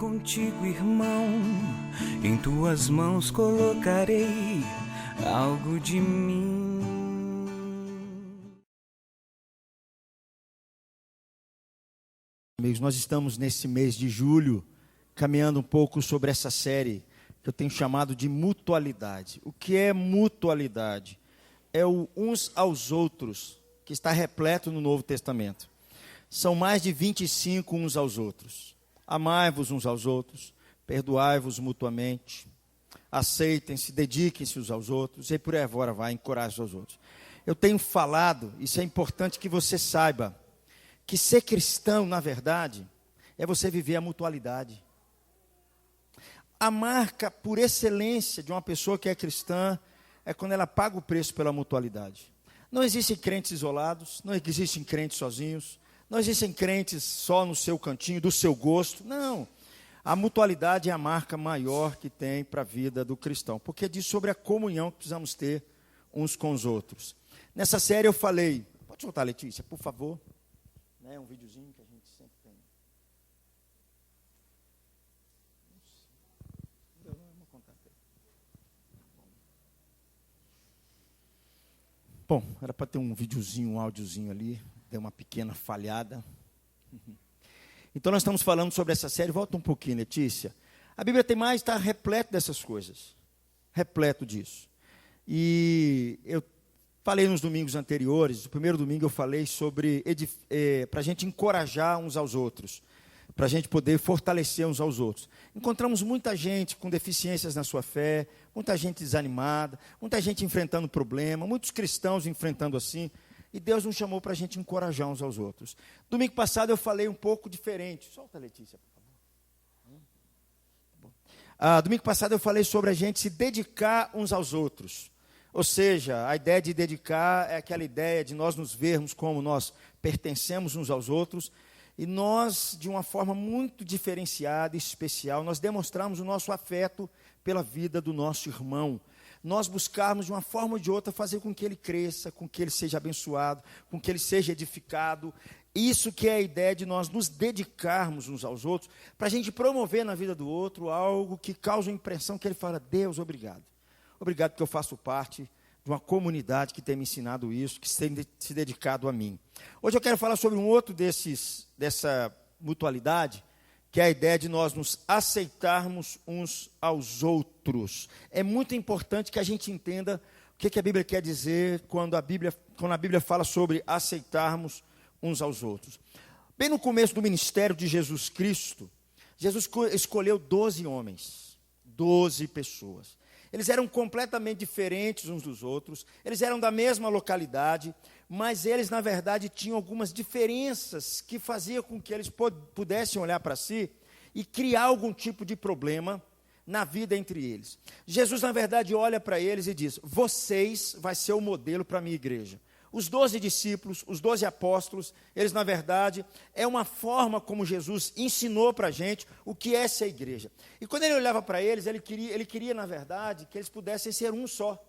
contigo, irmão, em tuas mãos colocarei algo de mim. Amigos, nós estamos nesse mês de julho caminhando um pouco sobre essa série que eu tenho chamado de mutualidade. O que é mutualidade? É o uns aos outros, que está repleto no Novo Testamento. São mais de 25 uns aos outros. Amai-vos uns aos outros, perdoai-vos mutuamente, aceitem-se, dediquem-se uns aos outros, e por aí agora vai, encorajem os outros. Eu tenho falado, isso é importante que você saiba, que ser cristão, na verdade, é você viver a mutualidade. A marca por excelência de uma pessoa que é cristã é quando ela paga o preço pela mutualidade. Não existem crentes isolados, não existem crentes sozinhos, não existem crentes só no seu cantinho, do seu gosto. Não, a mutualidade é a marca maior que tem para a vida do cristão, porque diz sobre a comunhão que precisamos ter uns com os outros. Nessa série eu falei, pode soltar, Letícia, por favor, né, um videozinho que a gente sempre tem. Bom, era para ter um videozinho, um áudiozinho ali, deu uma pequena falhada. Então nós estamos falando sobre essa série, volta um pouquinho, Letícia. A Bíblia tem mais, está repleto dessas coisas, repleto disso. E eu falei nos domingos anteriores, no primeiro domingo eu falei sobre, para a gente encorajar uns aos outros, para a gente poder fortalecer uns aos outros. Encontramos muita gente com deficiências na sua fé, muita gente desanimada, muita gente enfrentando problema, muitos cristãos enfrentando assim, e Deus nos chamou para a gente encorajar uns aos outros. Domingo passado eu falei um pouco diferente. Solta, Letícia, por favor. Domingo passado eu falei sobre a gente se dedicar uns aos outros. Ou seja, a ideia de dedicar é aquela ideia de nós nos vermos como nós pertencemos uns aos outros, e nós, de uma forma muito diferenciada e especial, nós demonstramos o nosso afeto pela vida do nosso irmão. Nós buscarmos, de uma forma ou de outra, fazer com que ele cresça, com que ele seja abençoado, com que ele seja edificado. Isso que é a ideia de nós nos dedicarmos uns aos outros, para a gente promover na vida do outro algo que cause a impressão que ele fala, Deus, obrigado. Obrigado porque eu faço parte de uma comunidade que tem me ensinado isso, que tem se dedicado a mim. Hoje eu quero falar sobre um outro dessa mutualidade, que é a ideia de nós nos aceitarmos uns aos outros. É muito importante que a gente entenda o que a Bíblia quer dizer quando a Bíblia fala sobre aceitarmos uns aos outros. Bem no começo do ministério de Jesus Cristo, Jesus escolheu 12 homens, 12 pessoas. Eles eram completamente diferentes uns dos outros, eles eram da mesma localidade, mas eles, na verdade, tinham algumas diferenças que faziam com que eles pudessem olhar para si e criar algum tipo de problema na vida entre eles. Jesus, na verdade, olha para eles e diz, vocês vai ser o modelo para a minha igreja. Os 12 discípulos, os 12 apóstolos, eles, na verdade, é uma forma como Jesus ensinou para a gente o que é ser igreja. E quando ele olhava para eles, ele queria, na verdade, que eles pudessem ser um só.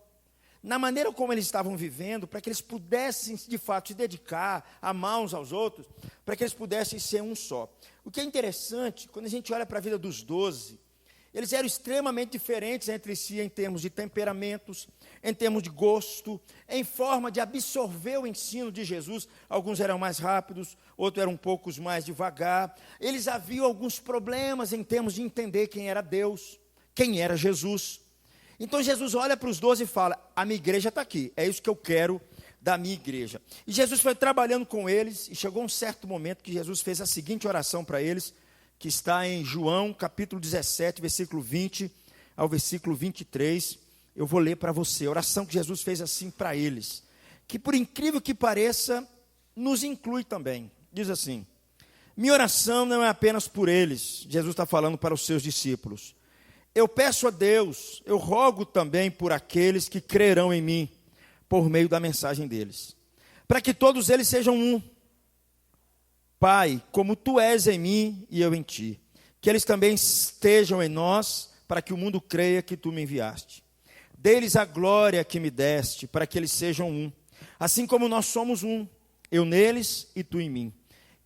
Na maneira como eles estavam vivendo, para que eles pudessem, de fato, se dedicar, amar uns aos outros, para que eles pudessem ser um só. O que é interessante, quando a gente olha para a vida dos 12, eles eram extremamente diferentes entre si em termos de temperamentos, em termos de gosto, em forma de absorver o ensino de Jesus. Alguns eram mais rápidos, outros eram um pouco mais devagar. Eles haviam alguns problemas em termos de entender quem era Deus, quem era Jesus. Então Jesus olha para os 12 e fala, a minha igreja está aqui, é isso que eu quero da minha igreja. E Jesus foi trabalhando com eles, e chegou um certo momento que Jesus fez a seguinte oração para eles, que está em João, capítulo 17, versículo 20 ao versículo 23. Eu vou ler para você, a oração que Jesus fez assim para eles, que por incrível que pareça, nos inclui também. Diz assim, minha oração não é apenas por eles, Jesus está falando para os seus discípulos. Eu peço a Deus, eu rogo também por aqueles que crerão em mim, por meio da mensagem deles, para que todos eles sejam um. Pai, como tu és em mim e eu em ti, que eles também estejam em nós, para que o mundo creia que tu me enviaste. Dê-lhes a glória que me deste, para que eles sejam um, assim como nós somos um, eu neles e tu em mim.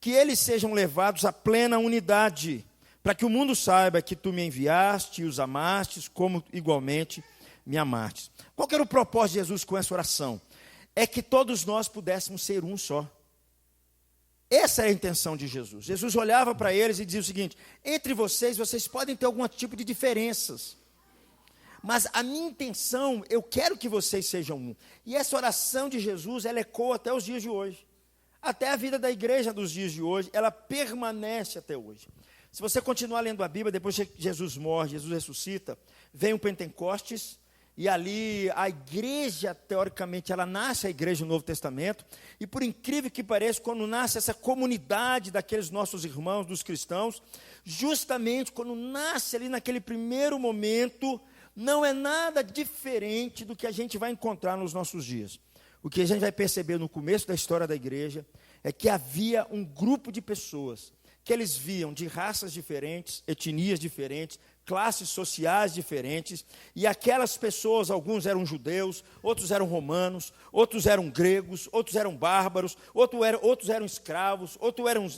Que eles sejam levados à plena unidade, para que o mundo saiba que tu me enviaste e os amastes, como igualmente me amastes. Qual que era o propósito de Jesus com essa oração? É que todos nós pudéssemos ser um só. Essa é a intenção de Jesus. Jesus olhava para eles e dizia o seguinte: entre vocês, vocês podem ter algum tipo de diferenças, mas a minha intenção, eu quero que vocês sejam um. E essa oração de Jesus, ela ecoa até os dias de hoje. Até a vida da igreja dos dias de hoje, ela permanece até hoje. Se você continuar lendo a Bíblia, depois que Jesus morre, Jesus ressuscita, vem o Pentecostes, e ali a igreja, teoricamente, ela nasce, a igreja do Novo Testamento, e por incrível que pareça, quando nasce essa comunidade daqueles nossos irmãos, dos cristãos, justamente quando nasce ali naquele primeiro momento, não é nada diferente do que a gente vai encontrar nos nossos dias. O que a gente vai perceber no começo da história da igreja é que havia um grupo de pessoas que eles viam de raças diferentes, etnias diferentes, classes sociais diferentes, e aquelas pessoas, alguns eram judeus, outros eram romanos, outros eram gregos, outros eram bárbaros, outros eram escravos,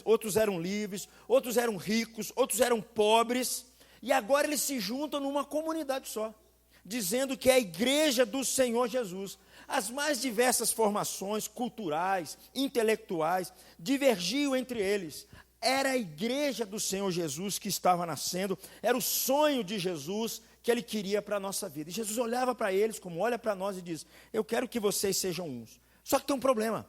outros eram livres, outros eram ricos, outros eram pobres, e agora eles se juntam numa comunidade só, dizendo que é a igreja do Senhor Jesus. As mais diversas formações culturais, intelectuais, divergiam entre eles. Era a igreja do Senhor Jesus que estava nascendo, era o sonho de Jesus que ele queria para a nossa vida. E Jesus olhava para eles, como olha para nós e diz: eu quero que vocês sejam uns. Só que tem um problema,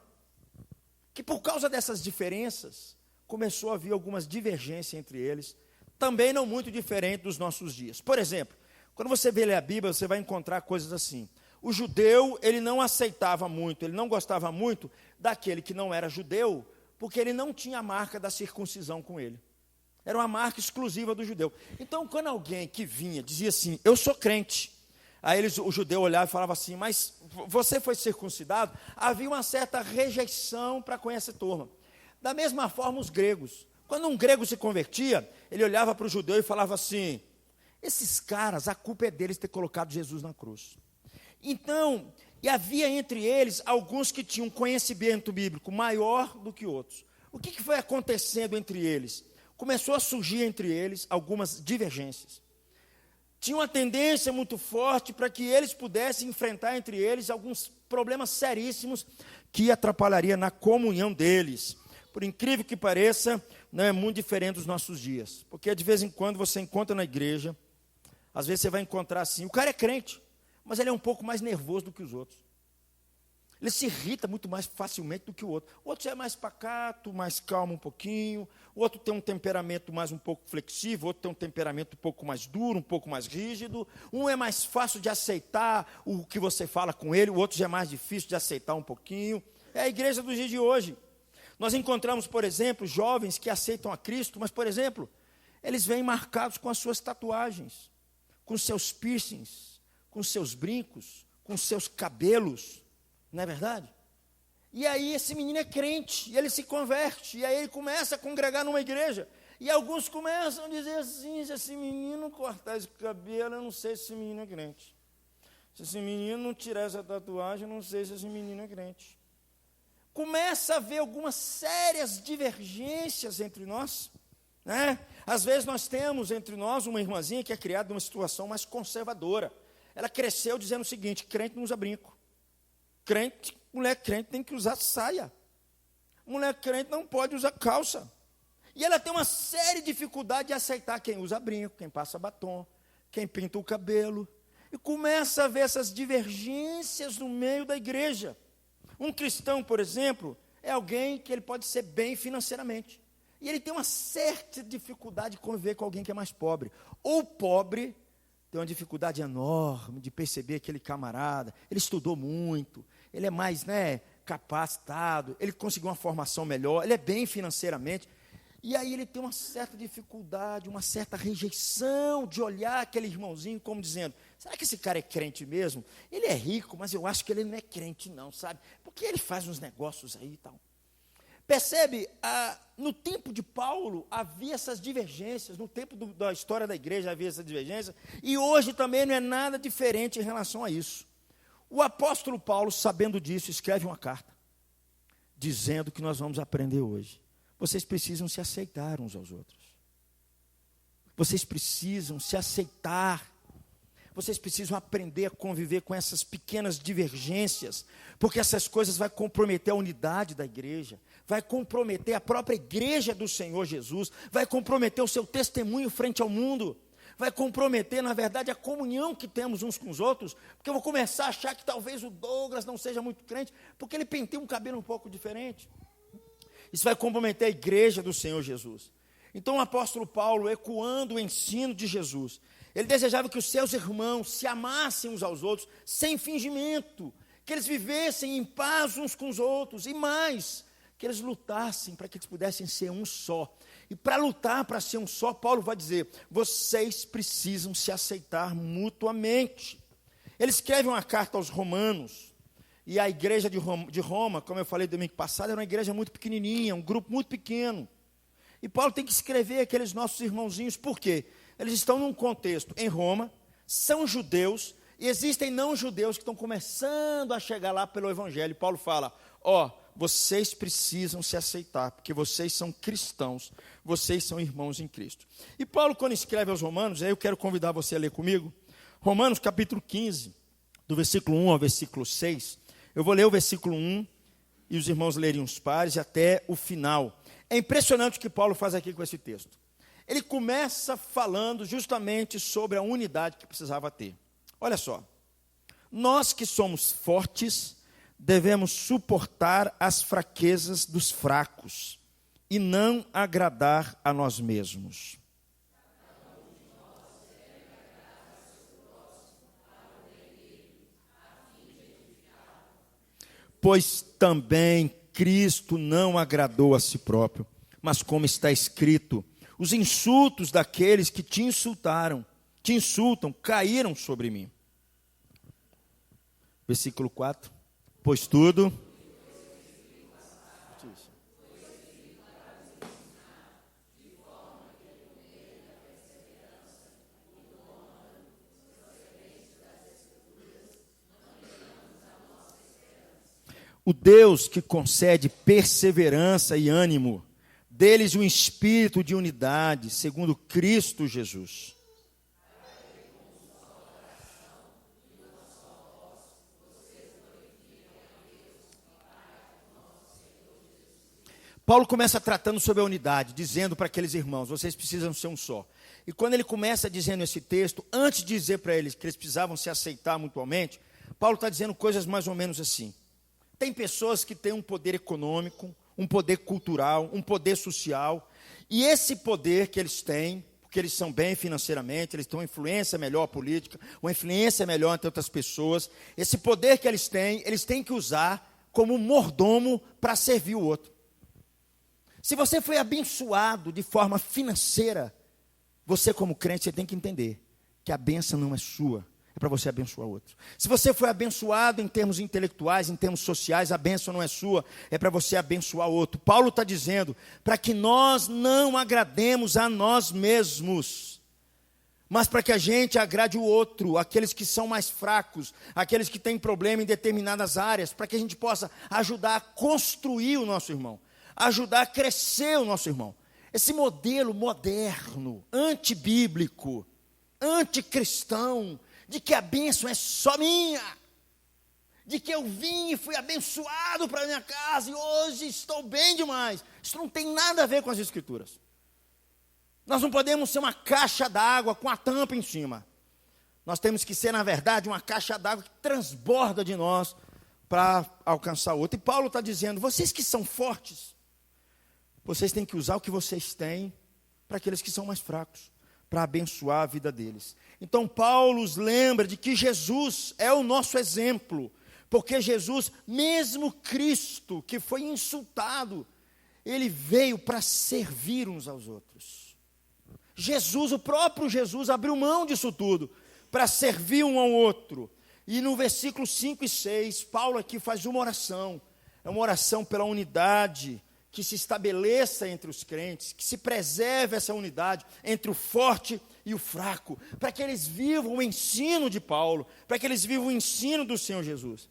que por causa dessas diferenças, começou a haver algumas divergências entre eles, também não muito diferente dos nossos dias. Por exemplo, quando você vê ler a Bíblia, você vai encontrar coisas assim. O judeu, ele não aceitava muito, ele não gostava muito daquele que não era judeu, porque ele não tinha a marca da circuncisão com ele. Era uma marca exclusiva do judeu. Então, quando alguém que vinha, dizia assim: eu sou crente, aí o judeu olhava e falava assim: mas você foi circuncidado? Havia uma certa rejeição para com essa turma. Da mesma forma, os gregos. Quando um grego se convertia, ele olhava para o judeu e falava assim: esses caras, a culpa é deles ter colocado Jesus na cruz. Então, e havia entre eles alguns que tinham conhecimento bíblico maior do que outros. O que foi acontecendo entre eles? Começou a surgir entre eles algumas divergências. Tinha uma tendência muito forte para que eles pudessem enfrentar entre eles alguns problemas seríssimos que atrapalharia na comunhão deles. Por incrível que pareça, não é muito diferente dos nossos dias. Porque de vez em quando você encontra na igreja, às vezes você vai encontrar assim, o cara é crente, mas ele é um pouco mais nervoso do que os outros. Ele se irrita muito mais facilmente do que o outro. O outro já é mais pacato, mais calmo um pouquinho. O outro tem um temperamento mais um pouco flexível. O outro tem um temperamento um pouco mais duro, um pouco mais rígido. Um é mais fácil de aceitar o que você fala com ele. O outro já é mais difícil de aceitar um pouquinho. É a igreja dos dias de hoje. Nós encontramos, por exemplo, jovens que aceitam a Cristo, mas, por exemplo, eles vêm marcados com as suas tatuagens, com seus piercings, com seus brincos, com seus cabelos, não é verdade? E aí esse menino é crente, e ele se converte, e aí ele começa a congregar numa igreja, e alguns começam a dizer assim: se esse menino cortar esse cabelo, eu não sei se esse menino é crente. Se esse menino não tirar essa tatuagem, eu não sei se esse menino é crente. Começa a haver algumas sérias divergências entre nós, né? Às vezes nós temos entre nós uma irmãzinha que é criada numa situação mais conservadora. Ela cresceu dizendo o seguinte: crente não usa brinco. Mulher crente tem que usar saia. Mulher crente não pode usar calça. E ela tem uma séria dificuldade de aceitar quem usa brinco, quem passa batom, quem pinta o cabelo. E começa a haver essas divergências no meio da igreja. Um cristão, por exemplo, é alguém que ele pode ser bem financeiramente. E ele tem uma certa dificuldade de conviver com alguém que é mais pobre. Ou pobre tem uma dificuldade enorme de perceber aquele camarada. Ele estudou muito, ele é mais capacitado, ele conseguiu uma formação melhor, ele é bem financeiramente. E aí ele tem uma certa dificuldade, uma certa rejeição de olhar aquele irmãozinho como dizendo: será que esse cara é crente mesmo? Ele é rico, mas eu acho que ele não é crente não, sabe? Porque ele faz uns negócios aí e tal. Percebe, no tempo de Paulo havia essas divergências, no tempo da história da igreja havia essas divergências, e hoje também não é nada diferente em relação a isso. O apóstolo Paulo, sabendo disso, escreve uma carta, dizendo que nós vamos aprender hoje. Vocês precisam se aceitar uns aos outros. Vocês precisam se aceitar. Vocês precisam aprender a conviver com essas pequenas divergências, porque essas coisas vão comprometer a unidade da igreja, vai comprometer a própria igreja do Senhor Jesus, vai comprometer o seu testemunho frente ao mundo, vai comprometer, na verdade, a comunhão que temos uns com os outros, porque eu vou começar a achar que talvez o Douglas não seja muito crente, porque ele penteia um cabelo um pouco diferente. Isso vai comprometer a igreja do Senhor Jesus. Então o apóstolo Paulo, ecoando o ensino de Jesus, ele desejava que os seus irmãos se amassem uns aos outros, sem fingimento, que eles vivessem em paz uns com os outros, e mais, que eles lutassem para que eles pudessem ser um só. E para lutar, para ser um só, Paulo vai dizer, vocês precisam se aceitar mutuamente. Ele escreve uma carta aos romanos, e a igreja de Roma, como eu falei domingo passado, era uma igreja muito pequenininha, um grupo muito pequeno. E Paulo tem que escrever aqueles nossos irmãozinhos, por quê? Eles estão num contexto em Roma, são judeus, e existem não-judeus que estão começando a chegar lá pelo evangelho. Paulo fala, vocês precisam se aceitar, porque vocês são cristãos, vocês são irmãos em Cristo. E Paulo, quando escreve aos Romanos, aí eu quero convidar você a ler comigo, Romanos capítulo 15, do versículo 1 ao versículo 6, eu vou ler o versículo 1, e os irmãos lerem os pares até o final. É impressionante o que Paulo faz aqui com esse texto. Ele começa falando justamente sobre a unidade que precisava ter. Olha só, nós que somos fortes, devemos suportar as fraquezas dos fracos e não agradar a nós mesmos. Pois também Cristo não agradou a si próprio, mas como está escrito, os insultos daqueles que te insultam, caíram sobre mim. Versículo 4. Pois tudo. O Deus que concede perseverança e ânimo, deles um espírito de unidade, segundo Cristo Jesus. Paulo começa tratando sobre a unidade, dizendo para aqueles irmãos, vocês precisam ser um só. E quando ele começa dizendo esse texto, antes de dizer para eles que eles precisavam se aceitar mutuamente, Paulo está dizendo coisas mais ou menos assim. Tem pessoas que têm um poder econômico, um poder cultural, um poder social, e esse poder que eles têm, porque eles são bem financeiramente, eles têm uma influência melhor política, uma influência melhor entre outras pessoas, esse poder que eles têm que usar como mordomo para servir o outro. Se você foi abençoado de forma financeira, você como crente, você tem que entender que a bênção não é sua, é para você abençoar outro. Se você foi abençoado em termos intelectuais, em termos sociais, a bênção não é sua, é para você abençoar outro. Paulo está dizendo para que nós não agrademos a nós mesmos, mas para que a gente agrade o outro, aqueles que são mais fracos, aqueles que têm problema em determinadas áreas, para que a gente possa ajudar a construir o nosso irmão, ajudar a crescer o nosso irmão. Esse modelo moderno, antibíblico, anticristão, de que a bênção é só minha, de que eu vim e fui abençoado para a minha casa e hoje estou bem demais. Isso não tem nada a ver com as Escrituras. Nós não podemos ser uma caixa d'água com a tampa em cima. Nós temos que ser, na verdade, uma caixa d'água que transborda de nós para alcançar o outro. E Paulo está dizendo, vocês que são fortes, vocês têm que usar o que vocês têm para aqueles que são mais fracos, para abençoar a vida deles. Então Paulo os lembra de que Jesus é o nosso exemplo, porque Jesus, mesmo Cristo, que foi insultado, ele veio para servir uns aos outros. Jesus, o próprio Jesus, abriu mão disso tudo, para servir um ao outro. E no versículo 5 e 6, Paulo aqui faz uma oração, é uma oração pela unidade, que se estabeleça entre os crentes, que se preserve essa unidade entre o forte e o fraco, para que eles vivam o ensino de Paulo, para que eles vivam o ensino do Senhor Jesus.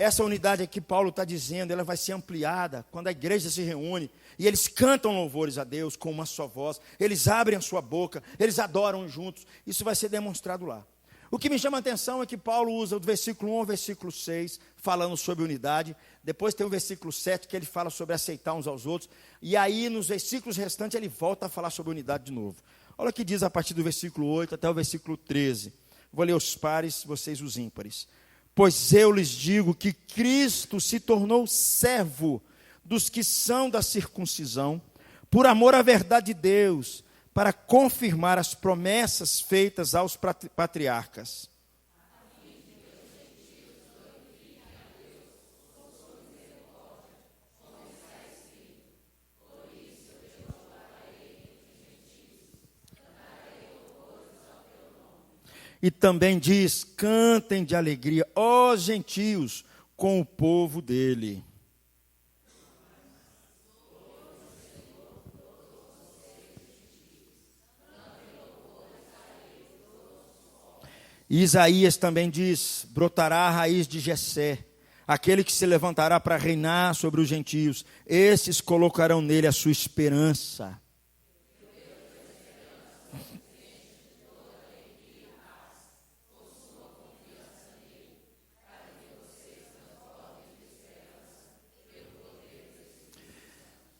Essa unidade aqui, Paulo está dizendo, ela vai ser ampliada quando a igreja se reúne e eles cantam louvores a Deus com uma só voz, eles abrem a sua boca, eles adoram juntos. Isso vai ser demonstrado lá. O que me chama a atenção é que Paulo usa do versículo 1 ao versículo 6, falando sobre unidade. Depois tem o versículo 7, que ele fala sobre aceitar uns aos outros. E aí, nos versículos restantes, ele volta a falar sobre unidade de novo. Olha o que diz a partir do versículo 8 até o versículo 13. Vou ler os pares, vocês os ímpares. Pois eu lhes digo que Cristo se tornou servo dos que são da circuncisão, por amor à verdade de Deus, para confirmar as promessas feitas aos patriarcas. E também diz, cantem de alegria, ó gentios, com o povo dele. E Isaías também diz, brotará a raiz de Jessé, aquele que se levantará para reinar sobre os gentios, esses colocarão nele a sua esperança.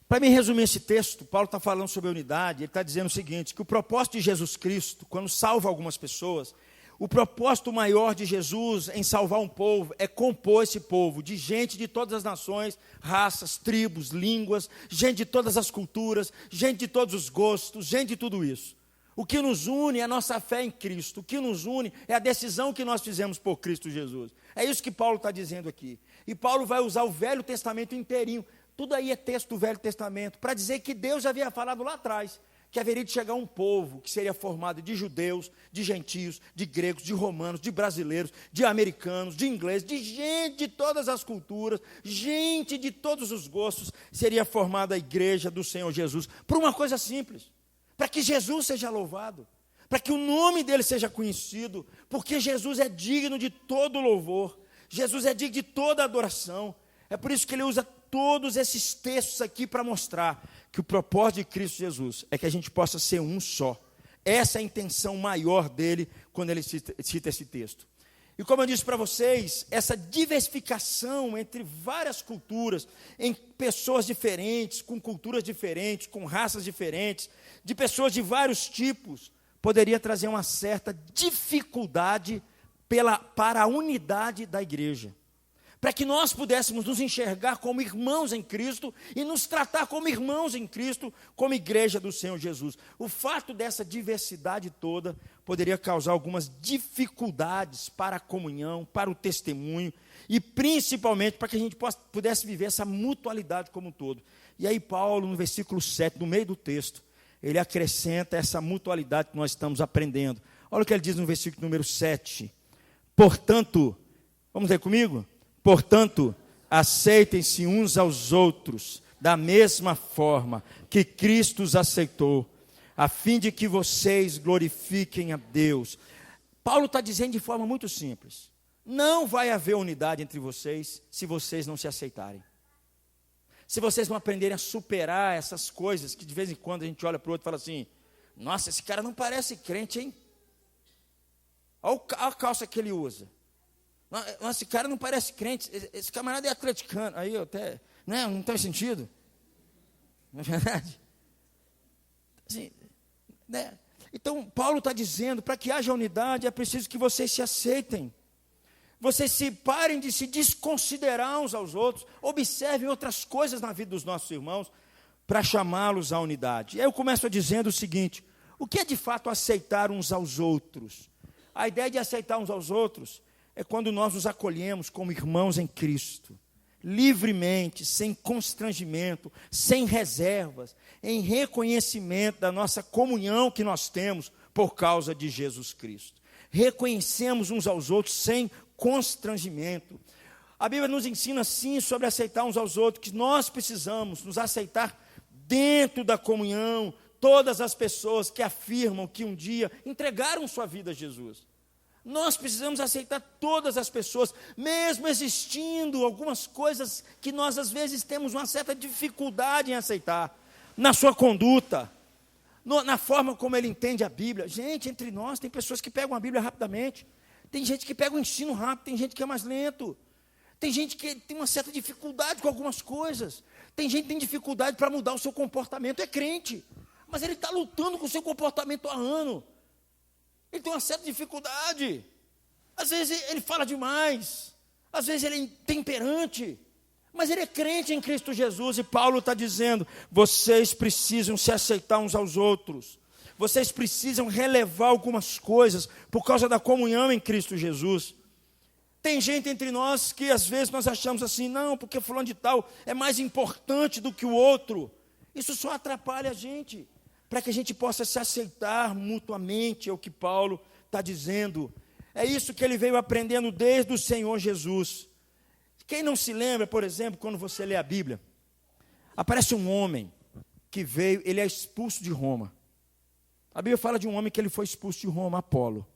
Para me resumir esse texto, Paulo está falando sobre a unidade, ele está dizendo o seguinte, que o propósito de Jesus Cristo, quando salva algumas pessoas, o propósito maior de Jesus em salvar um povo é compor esse povo de gente de todas as nações, raças, tribos, línguas, gente de todas as culturas, gente de todos os gostos, gente de tudo isso. O que nos une é a nossa fé em Cristo, o que nos une é a decisão que nós fizemos por Cristo Jesus. É isso que Paulo está dizendo aqui. E Paulo vai usar o Velho Testamento inteirinho, tudo aí é texto do Velho Testamento, para dizer que Deus já havia falado lá atrás, que haveria de chegar um povo que seria formado de judeus, de gentios, de gregos, de romanos, de brasileiros, de americanos, de ingleses, de gente de todas as culturas, gente de todos os gostos, seria formada a igreja do Senhor Jesus, por uma coisa simples, para que Jesus seja louvado, para que o nome dele seja conhecido, porque Jesus é digno de todo louvor, Jesus é digno de toda adoração. É por isso que ele usa todos esses textos aqui para mostrar que o propósito de Cristo Jesus é que a gente possa ser um só. Essa é a intenção maior dele quando ele cita esse texto. E como eu disse para vocês, essa diversificação entre várias culturas, em pessoas diferentes, com culturas diferentes, com raças diferentes, de pessoas de vários tipos, poderia trazer uma certa dificuldade para a unidade da igreja. Para que nós pudéssemos nos enxergar como irmãos em Cristo e nos tratar como irmãos em Cristo, como igreja do Senhor Jesus. O fato dessa diversidade toda poderia causar algumas dificuldades para a comunhão, para o testemunho e principalmente para que a gente pudesse viver essa mutualidade como um todo. E aí Paulo, no versículo 7, no meio do texto, ele acrescenta essa mutualidade que nós estamos aprendendo. Olha o que ele diz no versículo número 7. Portanto, vamos ler comigo? Portanto, aceitem-se uns aos outros, da mesma forma que Cristo os aceitou, a fim de que vocês glorifiquem a Deus. Paulo está dizendo de forma muito simples, não vai haver unidade entre vocês, se vocês não se aceitarem. Se vocês não aprenderem a superar essas coisas, que de vez em quando a gente olha para o outro e fala assim, nossa, esse cara não parece crente, hein? Olha a calça que ele usa. Nossa, esse cara não parece crente, esse camarada é atleticano. Aí eu até, né, não tem sentido. Não é verdade? Assim, né? Então, Paulo está dizendo, para que haja unidade, é preciso que vocês se aceitem. Vocês se parem de se desconsiderar uns aos outros, observem outras coisas na vida dos nossos irmãos, para chamá-los à unidade. E aí eu começo dizendo o seguinte, o que é de fato aceitar uns aos outros? A ideia de aceitar uns aos outros é quando nós nos acolhemos como irmãos em Cristo, livremente, sem constrangimento, sem reservas, em reconhecimento da nossa comunhão que nós temos por causa de Jesus Cristo. Reconhecemos uns aos outros sem constrangimento. A Bíblia nos ensina sim sobre aceitar uns aos outros, que nós precisamos nos aceitar dentro da comunhão, todas as pessoas que afirmam que um dia entregaram sua vida a Jesus. Nós precisamos aceitar todas as pessoas, mesmo existindo algumas coisas que nós às vezes temos uma certa dificuldade em aceitar, na sua conduta, na forma como ele entende a Bíblia. Gente, entre nós tem pessoas que pegam a Bíblia rapidamente, tem gente que pega o ensino rápido, tem gente que é mais lento, tem gente que tem uma certa dificuldade com algumas coisas, tem gente que tem dificuldade para mudar o seu comportamento, é crente, mas ele está lutando com o seu comportamento há anos. Ele tem uma certa dificuldade. Às vezes ele fala demais. Às vezes ele é intemperante. Mas ele é crente em Cristo Jesus. E Paulo está dizendo, vocês precisam se aceitar uns aos outros. Vocês precisam relevar algumas coisas por causa da comunhão em Cristo Jesus. Tem gente entre nós que às vezes nós achamos assim, não, porque fulano de tal é mais importante do que o outro. Isso só atrapalha a gente. Para que a gente possa se aceitar mutuamente, é o que Paulo está dizendo. É isso que ele veio aprendendo desde o Senhor Jesus. Quem não se lembra, por exemplo, quando você lê a Bíblia, aparece um homem que veio, ele é expulso de Roma. A Bíblia fala de um homem que ele foi expulso de Roma, Apolo.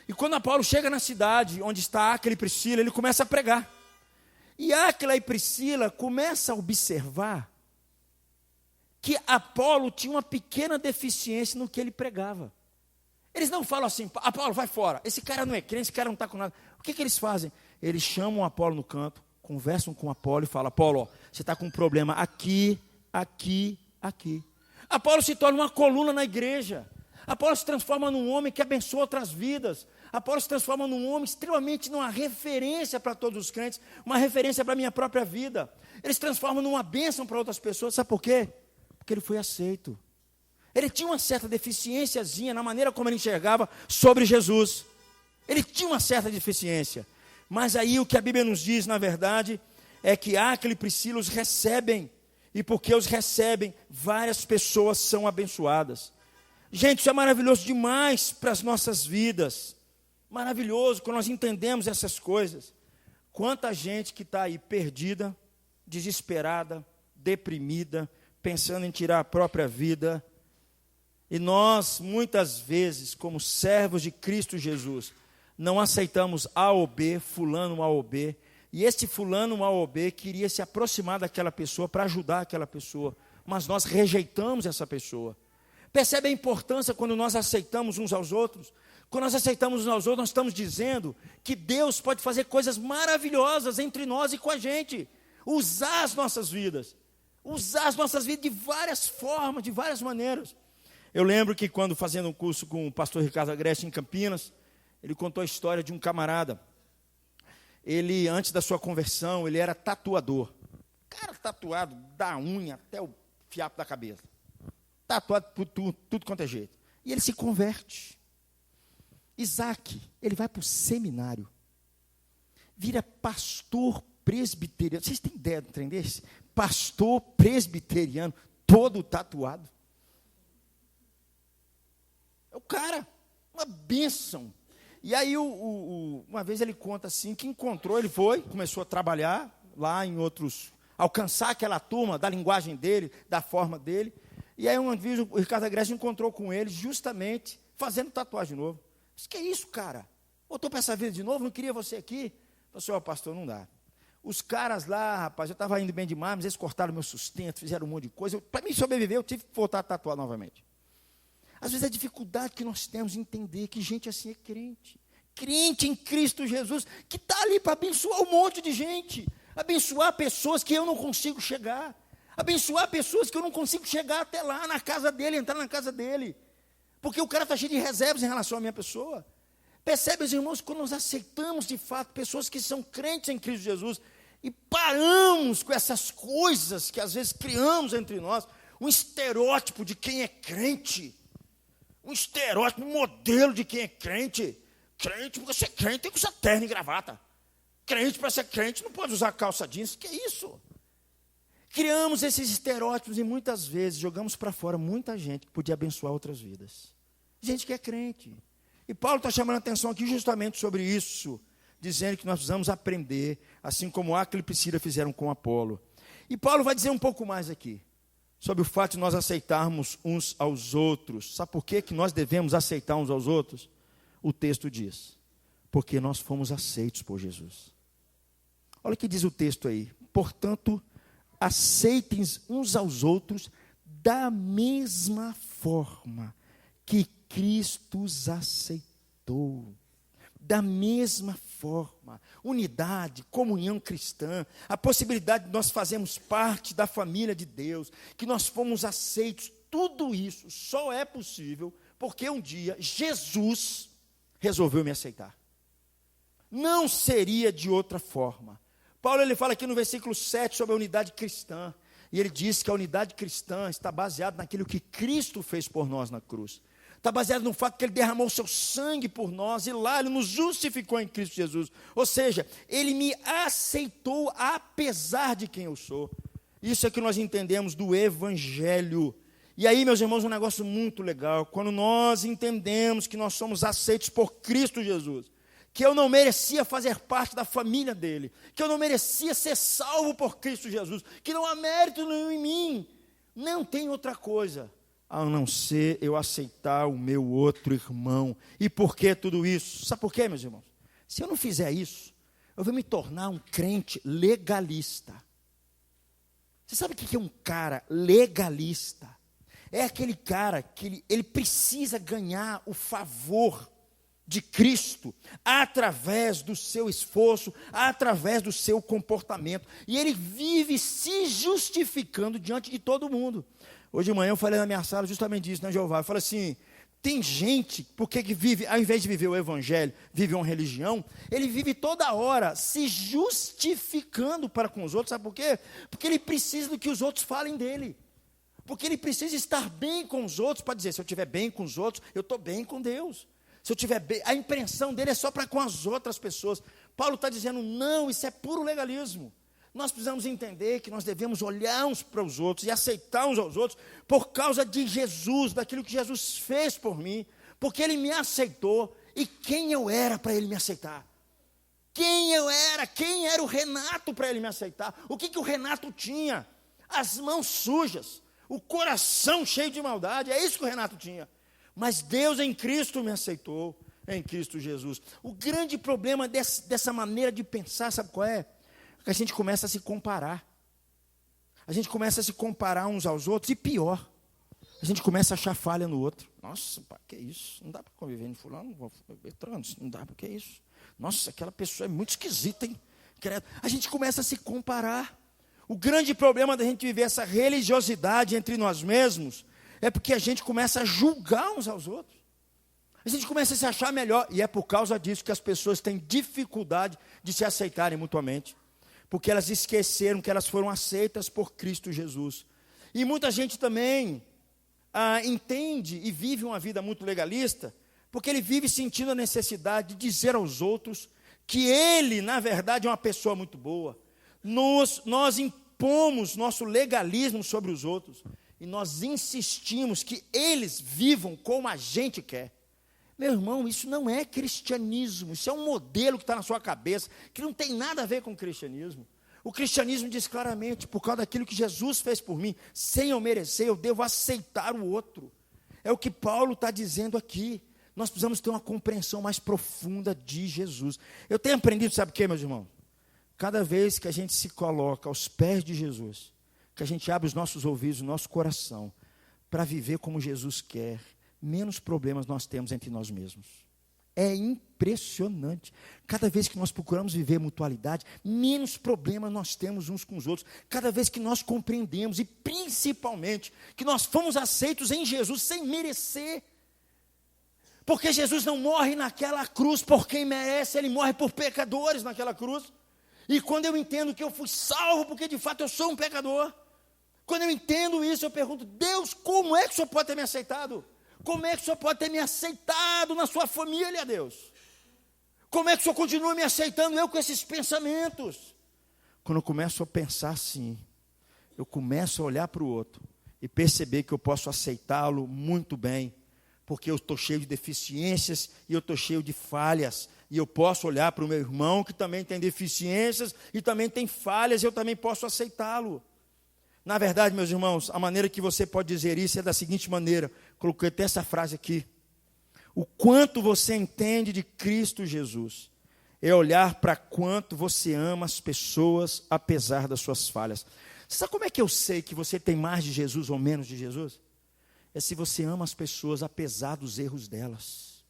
E quando Apolo chega na cidade onde está Áquila e Priscila, ele começa a pregar. E Áquila e Priscila começam a observar que Apolo tinha uma pequena deficiência no que ele pregava. Eles não falam assim, Apolo, vai fora, esse cara não é crente, esse cara não está com nada. O que eles fazem? Eles chamam Apolo no canto, conversam com Apolo e falam, Apolo, ó, você está com um problema aqui, aqui, aqui. Apolo se torna uma coluna na igreja. Apolo se transforma num homem que abençoa outras vidas. Apolo se transforma num homem extremamente numa referência para todos os crentes, uma referência para a minha própria vida. Ele se transforma numa bênção para outras pessoas, sabe por quê? Porque ele foi aceito. Ele tinha uma certa deficiênciazinha na maneira como ele enxergava sobre Jesus. Ele tinha uma certa deficiência. Mas aí o que a Bíblia nos diz, na verdade, é que Áquila e Priscila os recebem. E porque os recebem, várias pessoas são abençoadas. Gente, isso é maravilhoso demais para as nossas vidas. Maravilhoso quando nós entendemos essas coisas. Quanta gente que está aí perdida, desesperada, deprimida, pensando em tirar a própria vida. E nós, muitas vezes, como servos de Cristo Jesus, não aceitamos A ou B, fulano A ou B. E este fulano A ou B queria se aproximar daquela pessoa para ajudar aquela pessoa. Mas nós rejeitamos essa pessoa. Percebe a importância quando nós aceitamos uns aos outros? Quando nós aceitamos uns aos outros, nós estamos dizendo que Deus pode fazer coisas maravilhosas entre nós e com a gente. Usar as nossas vidas. Usar as nossas vidas de várias formas, de várias maneiras. Eu lembro que quando fazendo um curso com o pastor Ricardo Agreste em Campinas, ele contou a história de um camarada. Ele, antes da sua conversão, ele era tatuador. Cara tatuado da unha até o fiapo da cabeça. Tatuado por tudo quanto é jeito. E ele se converte. Isaac, ele vai para o seminário. Vira pastor presbiteriano. Vocês têm ideia de um trem desse? Pastor presbiteriano, todo tatuado. É o cara, uma bênção. E aí, uma vez ele conta assim, que encontrou, ele foi, começou a trabalhar lá em outros, alcançar aquela turma, da linguagem dele, da forma dele. E aí, uma vez, o Ricardo Agreste encontrou com ele, justamente, fazendo tatuagem de novo. Disse, que é isso, cara? Voltou para essa vida de novo, não queria você aqui? Eu falei, pastor, não dá. Os caras lá, rapaz, eu estava indo bem demais, mas eles cortaram meu sustento, fizeram um monte de coisa. Para mim sobreviver, eu tive que voltar a tatuar novamente. Às vezes a dificuldade que nós temos em entender que gente assim é crente. Crente em Cristo Jesus, que está ali para abençoar um monte de gente. Abençoar pessoas que eu não consigo chegar. Abençoar pessoas que eu não consigo chegar até lá, na casa dele, entrar na casa dele. Porque o cara está cheio de reservas em relação à minha pessoa. Percebe, irmãos, quando nós aceitamos de fato pessoas que são crentes em Cristo Jesus e paramos com essas coisas que às vezes criamos entre nós, um estereótipo de quem é crente, um estereótipo, um modelo de quem é crente. Crente, porque ser crente tem que usar terno e gravata. Crente, para ser crente, não pode usar calça jeans. Que é isso? Criamos esses estereótipos e muitas vezes jogamos para fora muita gente que podia abençoar outras vidas. Gente que é crente. E Paulo está chamando a atenção aqui justamente sobre isso, dizendo que nós precisamos aprender, assim como Áquila e Priscila fizeram com Apolo. E Paulo vai dizer um pouco mais aqui, sobre o fato de nós aceitarmos uns aos outros. Sabe por que nós devemos aceitar uns aos outros? O texto diz, Porque nós fomos aceitos por Jesus. Olha o que diz o texto aí. Portanto, aceitem uns aos outros da mesma forma que Cristo os aceitou. Da mesma forma. Unidade, comunhão cristã, a possibilidade de nós fazermos parte da família de Deus, que nós fomos aceitos, tudo isso só é possível porque um dia Jesus resolveu me aceitar. Não seria de outra forma. Paulo ele fala aqui no versículo 7 sobre a unidade cristã, e ele diz que a unidade cristã está baseada naquilo que Cristo fez por nós na cruz. Está baseado no fato que ele derramou o seu sangue por nós, e lá ele nos justificou em Cristo Jesus. Ou seja, ele me aceitou apesar de quem eu sou. Isso é que nós entendemos do Evangelho. E aí, meus irmãos, um negócio muito legal, quando nós entendemos que nós somos aceitos por Cristo Jesus, que eu não merecia fazer parte da família dele, que eu não merecia ser salvo por Cristo Jesus, que não há mérito nenhum em mim, não tem outra coisa a não ser eu aceitar o meu outro irmão. E por que tudo isso? Sabe por quê, meus irmãos? Se eu não fizer isso, eu vou me tornar um crente legalista. Você sabe o que é um cara legalista? É aquele cara que ele precisa ganhar o favor de Cristo, através do seu esforço, através do seu comportamento, e ele vive se justificando diante de todo mundo. Hoje de manhã eu falei na minha sala justamente disso, né, Jeová? Eu falei assim, tem gente, porque que vive, ao invés de viver o evangelho, vive uma religião, ele vive toda hora se justificando para com os outros, sabe por quê? Porque ele precisa do que os outros falem dele, porque ele precisa estar bem com os outros, para dizer, se eu estiver bem com os outros, eu estou bem com Deus. Se eu tiver bem, a impressão dele é só para com as outras pessoas. Paulo está dizendo, não, isso é puro legalismo. Nós precisamos entender que nós devemos olhar uns para os outros e aceitar uns aos outros por causa de Jesus, daquilo que Jesus fez por mim, porque ele me aceitou. E quem eu era para ele me aceitar? Quem era o Renato para ele me aceitar? O que o Renato tinha? As mãos sujas, o coração cheio de maldade, é isso que o Renato tinha. Mas Deus em Cristo me aceitou, em Cristo Jesus. O grande problema dessa maneira de pensar, sabe qual é? Que a gente começa a se comparar. A gente começa a se comparar uns aos outros, e pior, a gente começa a achar falha no outro. Nossa, pá, que isso? Não dá para conviver em fulano, não dá para que isso? Nossa, aquela pessoa é muito esquisita, hein? A gente começa a se comparar. O grande problema da gente viver essa religiosidade entre nós mesmos é porque a gente começa a julgar uns aos outros. A gente começa a se achar melhor. E é por causa disso que as pessoas têm dificuldade de se aceitarem mutuamente. Porque elas esqueceram que elas foram aceitas por Cristo Jesus. E muita gente também entende e vive uma vida muito legalista, porque ele vive sentindo a necessidade de dizer aos outros que ele, na verdade, é uma pessoa muito boa. Nós impomos nosso legalismo sobre os outros. E nós insistimos que eles vivam como a gente quer. Meu irmão, isso não é cristianismo. Isso é um modelo que está na sua cabeça, que não tem nada a ver com cristianismo. O cristianismo diz claramente, por causa daquilo que Jesus fez por mim, sem eu merecer, eu devo aceitar o outro. É o que Paulo está dizendo aqui. Nós precisamos ter uma compreensão mais profunda de Jesus. Eu tenho aprendido, sabe o que, meus irmãos? Cada vez que a gente se coloca aos pés de Jesus, que a gente abre os nossos ouvidos, o nosso coração, para viver como Jesus quer, menos problemas nós temos entre nós mesmos. É impressionante. Cada vez que nós procuramos viver mutualidade, menos problemas nós temos uns com os outros. Cada vez que nós compreendemos, e principalmente, que nós fomos aceitos em Jesus sem merecer. Porque Jesus não morre naquela cruz por quem merece, ele morre por pecadores naquela cruz. E quando eu entendo que eu fui salvo, porque de fato eu sou um pecador, quando eu entendo isso, eu pergunto, Deus, como é que o Senhor pode ter me aceitado? Como é que o Senhor pode ter me aceitado na sua família, Deus? Como é que o Senhor continua me aceitando, eu com esses pensamentos? Quando eu começo a pensar assim, eu começo a olhar para o outro e perceber que eu posso aceitá-lo muito bem, porque eu estou cheio de deficiências e eu estou cheio de falhas. E eu posso olhar para o meu irmão que também tem deficiências e também tem falhas, e eu também posso aceitá-lo. Na verdade, meus irmãos, a maneira que você pode dizer isso é da seguinte maneira. Coloquei até essa frase aqui. o quanto você entende de Cristo Jesus, é olhar para quanto você ama as pessoas, apesar das suas falhas. Sabe como é que eu sei que você tem mais de Jesus ou menos de Jesus? É se você ama as pessoas, apesar dos erros delas.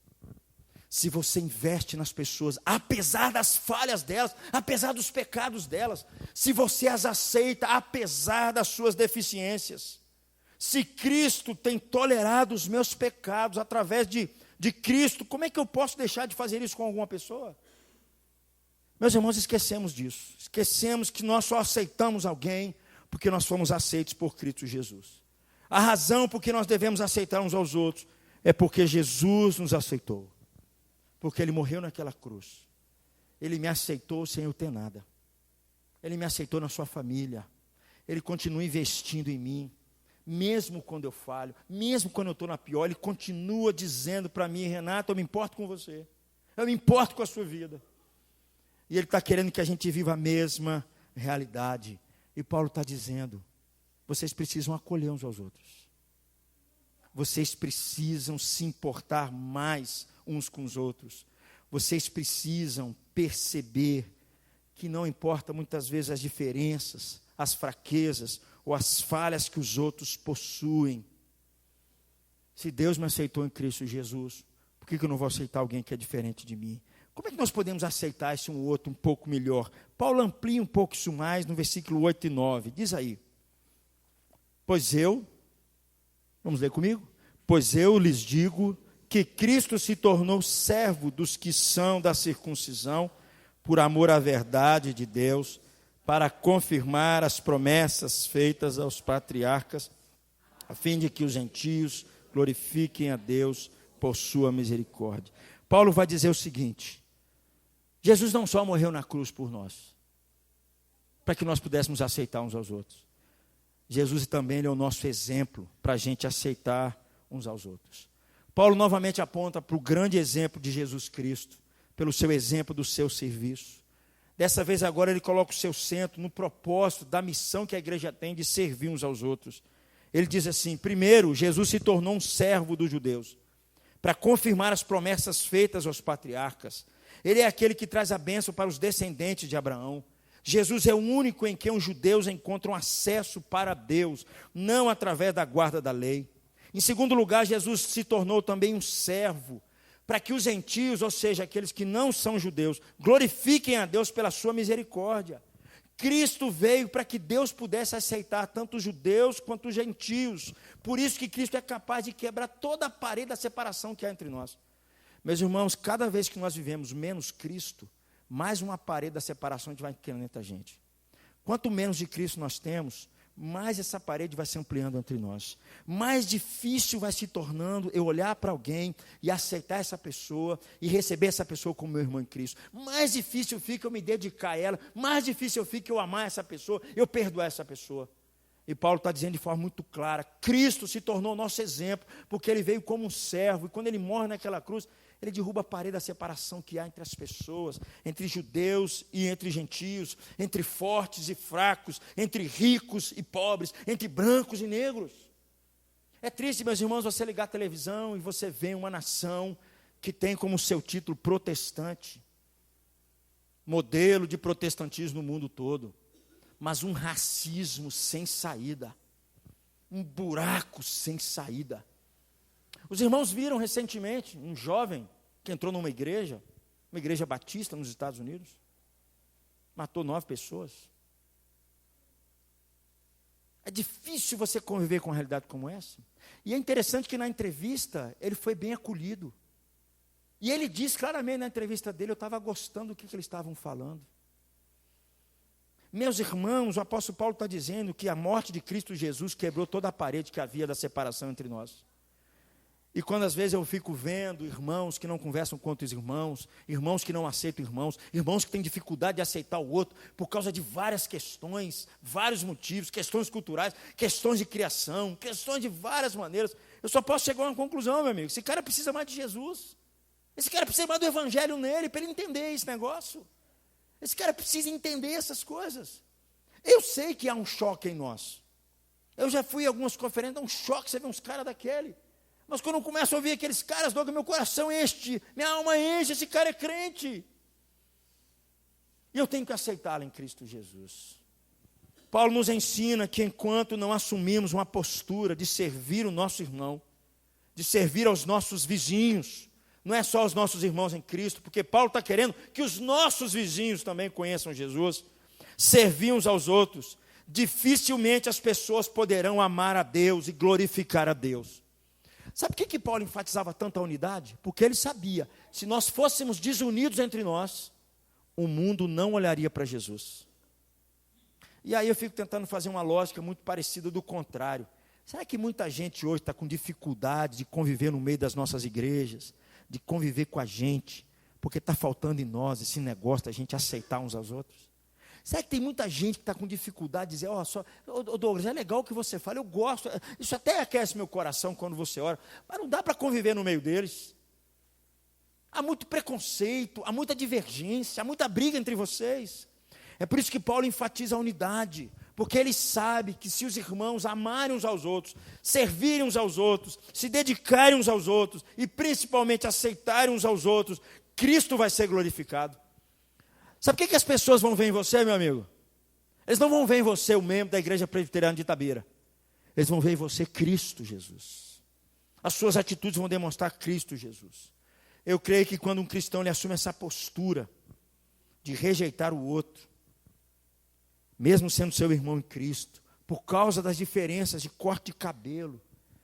Se você investe nas pessoas, apesar das falhas delas, apesar dos pecados delas. Se você as aceita, apesar das suas deficiências. Se Cristo tem tolerado os meus pecados através de Cristo, como é que eu posso deixar de fazer isso com alguma pessoa? Meus irmãos, esquecemos disso. Esquecemos que nós só aceitamos alguém porque nós fomos aceitos por Cristo Jesus. A razão por que nós devemos aceitar uns aos outros é porque Jesus nos aceitou. Porque Ele morreu naquela cruz. Ele me aceitou sem eu ter nada. Ele me aceitou na sua família. Ele continua investindo em mim. Mesmo quando eu falho, mesmo quando eu estou na pior, Ele continua dizendo para mim: Renato, eu me importo com você. Eu me importo com a sua vida. E Ele está querendo que a gente viva a mesma realidade. E Paulo está dizendo: vocês precisam acolher uns aos outros. Vocês precisam se importar mais uns com os outros. Vocês precisam perceber que não importa muitas vezes as diferenças, as fraquezas ou as falhas que os outros possuem. Se Deus me aceitou em Cristo Jesus, por que eu não vou aceitar alguém que é diferente de mim? Como é que nós podemos aceitar esse um outro um pouco melhor? Paulo amplia um pouco isso mais no versículo 8 e 9. Diz aí: pois eu, vamos ler comigo? Pois eu lhes digo que Cristo se tornou servo dos que são da circuncisão, por amor à verdade de Deus, para confirmar as promessas feitas aos patriarcas, a fim de que os gentios glorifiquem a Deus por sua misericórdia. Paulo vai dizer o seguinte: Jesus não só morreu na cruz por nós, para que nós pudéssemos aceitar uns aos outros. Jesus também é o nosso exemplo para a gente aceitar uns aos outros. Paulo novamente aponta para o grande exemplo de Jesus Cristo, pelo seu exemplo do seu serviço. Dessa vez agora ele coloca o seu centro no propósito da missão que a igreja tem de servir uns aos outros. Ele diz assim: primeiro, Jesus se tornou um servo dos judeus, para confirmar as promessas feitas aos patriarcas. Ele é aquele que traz a bênção para os descendentes de Abraão. Jesus é o único em quem os judeus encontram acesso para Deus, não através da guarda da lei. Em segundo lugar, Jesus se tornou também um servo, para que os gentios, ou seja, aqueles que não são judeus, glorifiquem a Deus pela sua misericórdia. Cristo veio para que Deus pudesse aceitar tanto os judeus quanto os gentios. Por isso que Cristo é capaz de quebrar toda a parede da separação que há entre nós. Meus irmãos, cada vez que nós vivemos menos Cristo, mais uma parede da separação a gente vai criando entre a gente. Quanto menos de Cristo nós temos, mais essa parede vai se ampliando entre nós. Mais difícil vai se tornando eu olhar para alguém e aceitar essa pessoa e receber essa pessoa como meu irmão em Cristo. Mais difícil fica eu me dedicar a ela, mais difícil fica eu amar essa pessoa, eu perdoar essa pessoa. E Paulo está dizendo de forma muito clara: Cristo se tornou nosso exemplo, porque Ele veio como um servo, e quando Ele morre naquela cruz, Ele derruba a parede da separação que há entre as pessoas, entre judeus e entre gentios, entre fortes e fracos, entre ricos e pobres, entre brancos e negros. É triste, meus irmãos, você ligar a televisão e você vê uma nação que tem como seu título protestante, modelo de protestantismo no mundo todo, mas um racismo sem saída, um buraco sem saída. Os irmãos viram recentemente um jovem que entrou numa igreja batista nos Estados Unidos, matou 9 pessoas. É difícil você conviver com uma realidade como essa. E é interessante que na entrevista ele foi bem acolhido. E ele diz claramente na entrevista dele: eu estava gostando do que eles estavam falando. Meus irmãos, o apóstolo Paulo está dizendo que a morte de Cristo Jesus quebrou toda a parede que havia da separação entre nós. E quando às vezes eu fico vendo irmãos que não conversam com outros irmãos, irmãos que não aceitam irmãos, irmãos que têm dificuldade de aceitar o outro por causa de várias questões, vários motivos, questões culturais, questões de criação, questões de várias maneiras, eu só posso chegar a uma conclusão, meu amigo: esse cara precisa mais de Jesus, esse cara precisa mais do evangelho nele, para ele entender esse negócio, esse cara precisa entender essas coisas. Eu sei que há um choque em nós, eu já fui em algumas conferências, dá um choque, você vê uns caras daquele. Mas quando eu começo a ouvir aqueles caras, Douglas, meu coração enche, minha alma enche, esse cara é crente. E eu tenho que aceitá-lo em Cristo Jesus. Paulo nos ensina que enquanto não assumimos uma postura de servir o nosso irmão, de servir aos nossos vizinhos, não é só os nossos irmãos em Cristo, porque Paulo está querendo que os nossos vizinhos também conheçam Jesus, servir uns aos outros, dificilmente as pessoas poderão amar a Deus e glorificar a Deus. Sabe por que Paulo enfatizava tanto a unidade? Porque ele sabia, se nós fôssemos desunidos entre nós, o mundo não olharia para Jesus. E aí eu fico tentando fazer uma lógica muito parecida do contrário. Será que muita gente hoje está com dificuldade de conviver no meio das nossas igrejas, de conviver com a gente, porque está faltando em nós esse negócio da gente aceitar uns aos outros? Será que tem muita gente que está com dificuldade de dizer, Douglas, é legal o que você fala, eu gosto, isso até aquece meu coração quando você ora, mas não dá para conviver no meio deles. Há muito preconceito, há muita divergência, há muita briga entre vocês. É por isso que Paulo enfatiza a unidade, porque ele sabe que se os irmãos amarem uns aos outros, servirem uns aos outros, se dedicarem uns aos outros e principalmente aceitarem uns aos outros, Cristo vai ser glorificado. Sabe o que as pessoas vão ver em você, meu amigo? Eles não vão ver em você o membro da Igreja Presbiteriana de Itabira. Eles vão ver em você Cristo Jesus. As suas atitudes vão demonstrar Cristo Jesus. Eu creio que quando um cristão ele assume essa postura de rejeitar o outro, mesmo sendo seu irmão em Cristo, por causa das diferenças de corte de cabelo,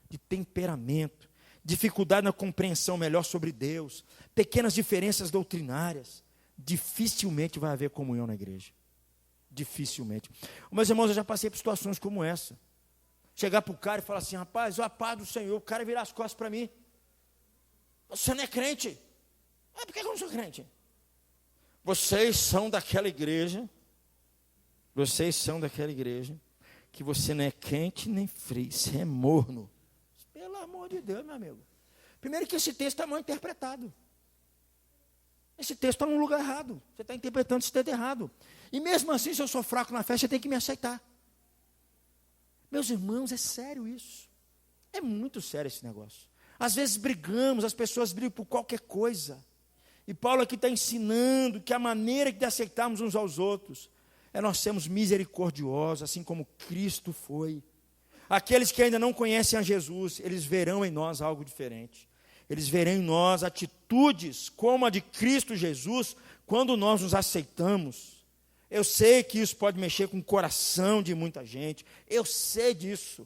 de temperamento, dificuldade na compreensão melhor sobre Deus, pequenas diferenças doutrinárias, dificilmente vai haver comunhão na igreja. Dificilmente. Meus irmãos, eu já passei por situações como essa. Chegar para o cara e falar assim, rapaz, a paz do Senhor, o cara virar as costas para mim. Você não é crente? Por que eu não sou crente? Vocês são daquela igreja que você não é quente nem frio, você é morno. Pelo amor de Deus, meu amigo. Primeiro que esse texto está mal interpretado. Esse texto está num lugar errado. Você está interpretando esse texto errado. E mesmo assim, se eu sou fraco na fé, você tem que me aceitar. Meus irmãos, é sério isso. É muito sério esse negócio. Às vezes brigamos, as pessoas brigam por qualquer coisa. E Paulo aqui está ensinando que a maneira de aceitarmos uns aos outros é nós sermos misericordiosos, assim como Cristo foi. Aqueles que ainda não conhecem a Jesus, eles verão em nós algo diferente. Eles verão em nós atitudes como a de Cristo Jesus, quando nós nos aceitamos. Eu sei que isso pode mexer com o coração de muita gente, eu sei disso.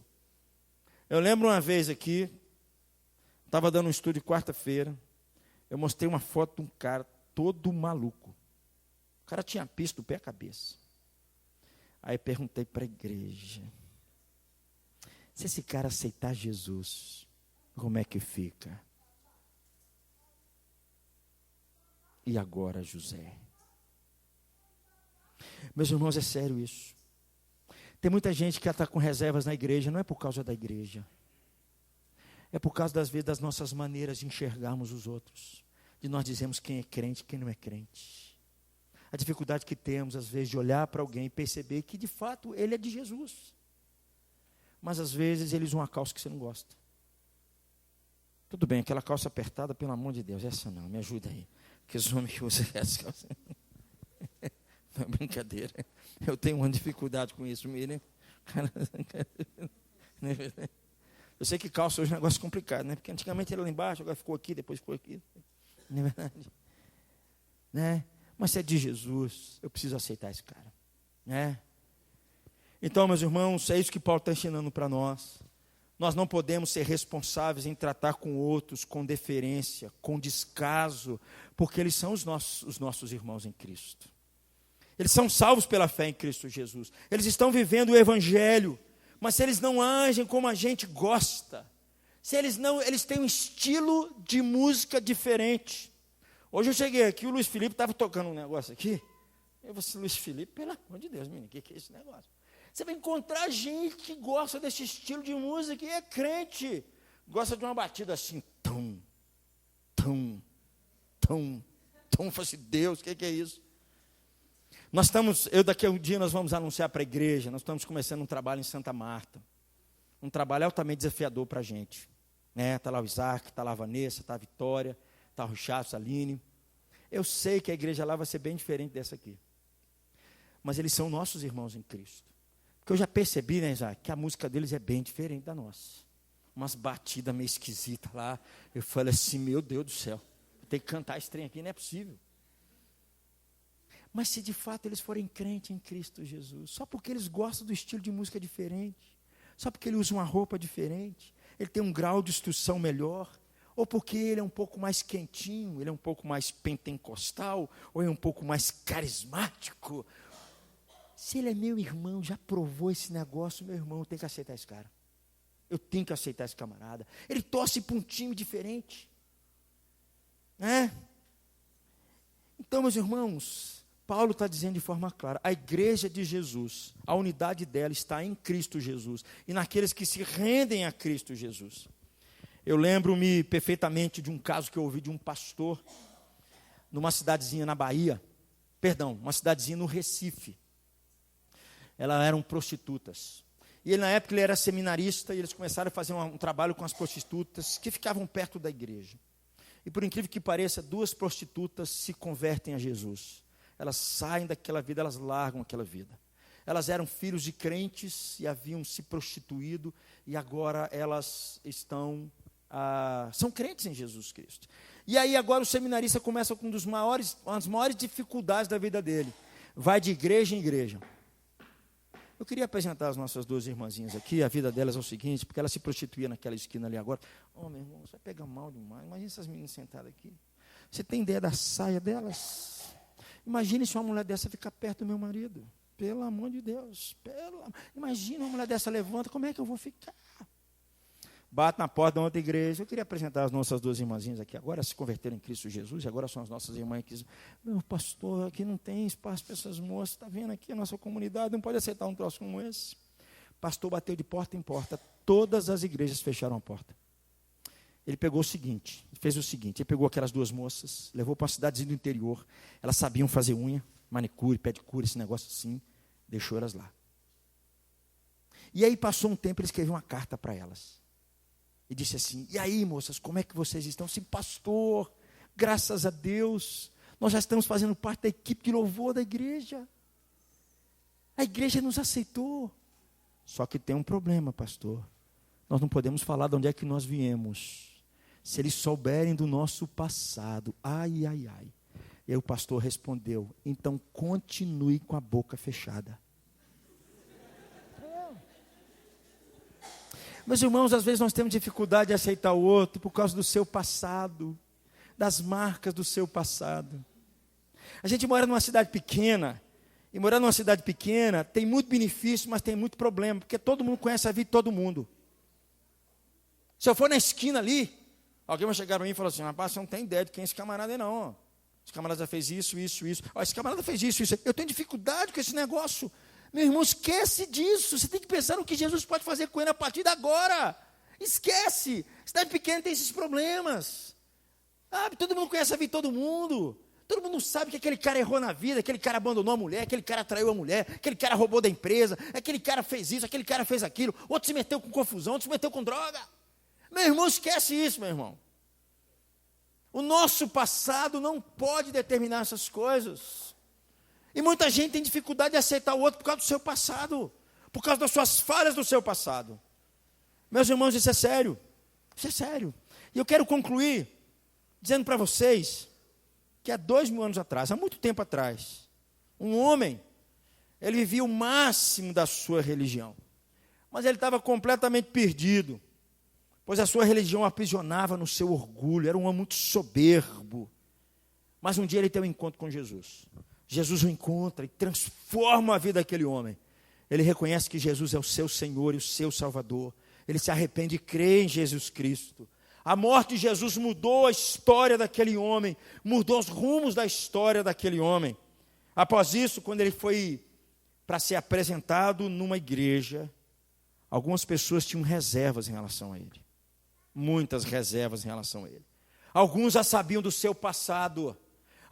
Eu lembro uma vez aqui, estava dando um estudo de quarta-feira, eu mostrei uma foto de um cara todo maluco. O cara tinha pisto do pé à cabeça. Aí perguntei para a igreja, se esse cara aceitar Jesus, como é que fica? E agora, José? Meus irmãos, é sério isso. Tem muita gente que está com reservas na igreja, não é por causa da igreja. É por causa, das vezes, das nossas maneiras de enxergarmos os outros. De nós dizermos quem é crente e quem não é crente. A dificuldade que temos, às vezes, de olhar para alguém e perceber que, de fato, ele é de Jesus. Mas, às vezes, ele usa uma calça que você não gosta. Tudo bem, aquela calça apertada, pelo amor de Deus, essa não, me ajuda aí. Porque os homens que usam essa calça. Não é brincadeira. Eu tenho uma dificuldade com isso, Miriam. Eu sei que calça hoje é um negócio complicado, né? Porque antigamente era lá embaixo, agora ficou aqui, depois ficou aqui. Não é verdade? Né? Mas se é de Jesus, eu preciso aceitar esse cara. Né? Então, meus irmãos, é isso que Paulo está ensinando para nós. Nós não podemos ser responsáveis em tratar com outros com deferência, com descaso, porque eles são os nossos irmãos em Cristo. Eles são salvos pela fé em Cristo Jesus. Eles estão vivendo o Evangelho, mas se eles não agem como a gente gosta, se eles têm um estilo de música diferente. Hoje eu cheguei aqui, o Luiz Felipe estava tocando um negócio aqui. Eu falei, Luiz Felipe, pelo amor de Deus, menino, o que é esse negócio? Você vai encontrar gente que gosta desse estilo de música e é crente. Gosta de uma batida assim, tum, tum, tum, tum. Fala assim, Deus, o que é isso? Daqui a um dia nós vamos anunciar para a igreja, nós estamos começando um trabalho em Santa Marta. Um trabalho altamente desafiador para a gente. Está lá o Isaac, está lá a Vanessa, está a Vitória, está o Richard, a Aline. Eu sei que a igreja lá vai ser bem diferente dessa aqui. Mas eles são nossos irmãos em Cristo. Porque eu já percebi, né, Isaac, que a música deles é bem diferente da nossa. Umas batidas meio esquisitas lá. Eu falei assim, meu Deus do céu, vou ter que cantar esse trem aqui, não é possível. Mas se de fato eles forem crentes em Cristo Jesus, só porque eles gostam do estilo de música diferente, só porque ele usa uma roupa diferente, ele tem um grau de instrução melhor, ou porque ele é um pouco mais quentinho, ele é um pouco mais pentecostal, ou é um pouco mais carismático. Se ele é meu irmão, já provou esse negócio, meu irmão, eu tenho que aceitar esse cara. Eu tenho que aceitar esse camarada. Ele torce para um time diferente. Então, meus irmãos, Paulo está dizendo de forma clara, a igreja de Jesus, a unidade dela está em Cristo Jesus, e naqueles que se rendem a Cristo Jesus. Eu lembro-me perfeitamente de um caso que eu ouvi de um pastor, numa cidadezinha na Bahia, uma cidadezinha no Recife. Elas eram prostitutas. E ele, na época, ele era seminarista, e eles começaram a fazer um trabalho com as prostitutas que ficavam perto da igreja. E por incrível que pareça, 2 prostitutas se convertem a Jesus. Elas saem daquela vida, elas largam aquela vida. Elas eram filhos de crentes e haviam se prostituído, e agora elas são crentes em Jesus Cristo. E aí agora o seminarista começa com uma das maiores dificuldades da vida dele. Vai de igreja em igreja. Eu queria apresentar as nossas 2 irmãzinhas aqui. A vida delas é o seguinte, porque ela se prostituía naquela esquina ali agora. Meu irmão, você vai pegar mal demais. Imagina essas meninas sentadas aqui. Você tem ideia da saia delas? Imagine se uma mulher dessa ficar perto do meu marido. Pelo amor de Deus. Imagina uma mulher dessa levanta, como é que eu vou ficar? Bate na porta da outra igreja. Eu queria apresentar as nossas 2 irmãzinhas aqui. Agora se converteram em Cristo Jesus, e agora são as nossas irmãs que dizem, meu pastor, aqui não tem espaço para essas moças, está vendo aqui a nossa comunidade, não pode aceitar um troço como esse. O pastor bateu de porta em porta, todas as igrejas fecharam a porta. Ele fez o seguinte, ele pegou aquelas 2 moças, levou para uma cidadezinha do interior, elas sabiam fazer unha, manicure, pedicure, esse negócio assim, deixou elas lá. E aí passou um tempo, ele escreveu uma carta para elas. E disse assim, e aí moças, como é que vocês estão? Sim, pastor, graças a Deus, nós já estamos fazendo parte da equipe de louvor da igreja. A igreja nos aceitou. Só que tem um problema, pastor. Nós não podemos falar de onde é que nós viemos. Se eles souberem do nosso passado, ai, ai, ai. E aí o pastor respondeu, então continue com a boca fechada. Meus irmãos, às vezes nós temos dificuldade de aceitar o outro por causa do seu passado, das marcas do seu passado. A gente mora numa cidade pequena, e morar numa cidade pequena tem muito benefício, mas tem muito problema, porque todo mundo conhece a vida de todo mundo. Se eu for na esquina ali, alguém vai chegar para mim e falar assim, rapaz, você não tem ideia de quem é esse camarada aí não. Esse camarada fez isso. Esse camarada fez isso. Eu tenho dificuldade com esse negócio. Meu irmão, esquece disso. Você tem que pensar no que Jesus pode fazer com ele a partir de agora. Esquece. Cidade pequena tem esses problemas. Todo mundo conhece a vida de todo mundo. Todo mundo sabe que aquele cara errou na vida, aquele cara abandonou a mulher, aquele cara traiu a mulher, aquele cara roubou da empresa, aquele cara fez isso, aquele cara fez aquilo, outro se meteu com confusão, outro se meteu com droga. Meu irmão, esquece isso, meu irmão. O nosso passado não pode determinar essas coisas. E muita gente tem dificuldade de aceitar o outro por causa do seu passado, por causa das suas falhas do seu passado. Meus irmãos, isso é sério. Isso é sério. E eu quero concluir dizendo para vocês que há 2000 anos atrás, há muito tempo atrás, um homem, ele vivia o máximo da sua religião, mas ele estava completamente perdido, pois a sua religião o aprisionava no seu orgulho, era um homem muito soberbo. Mas um dia ele tem um encontro com Jesus. Jesus o encontra e transforma a vida daquele homem. Ele reconhece que Jesus é o seu Senhor e o seu Salvador. Ele se arrepende e crê em Jesus Cristo. A morte de Jesus mudou a história daquele homem, mudou os rumos da história daquele homem. Após isso, quando ele foi para ser apresentado numa igreja, algumas pessoas tinham reservas em relação a ele. Muitas reservas em relação a ele. Alguns já sabiam do seu passado.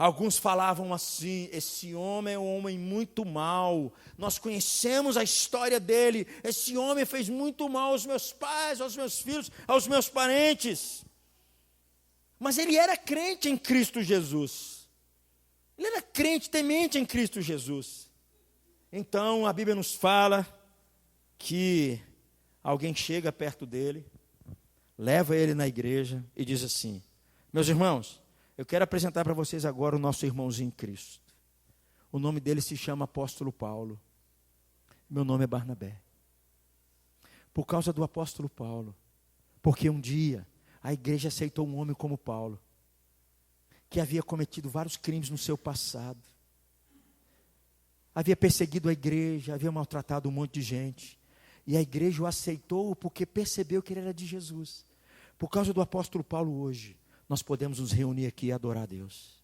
Alguns falavam assim: esse homem é um homem muito mau, nós conhecemos a história dele, esse homem fez muito mal aos meus pais, aos meus filhos, aos meus parentes. Mas ele era crente em Cristo Jesus, ele era crente, temente em Cristo Jesus. Então a Bíblia nos fala que alguém chega perto dele, leva ele na igreja e diz assim: meus irmãos, eu quero apresentar para vocês agora o nosso irmãozinho em Cristo. O nome dele se chama Apóstolo Paulo. Meu nome é Barnabé. Por causa do apóstolo Paulo, porque um dia a igreja aceitou um homem como Paulo, que havia cometido vários crimes no seu passado, havia perseguido a igreja, havia maltratado um monte de gente, e a igreja o aceitou porque percebeu que ele era de Jesus. Por causa do apóstolo Paulo, hoje nós podemos nos reunir aqui e adorar a Deus.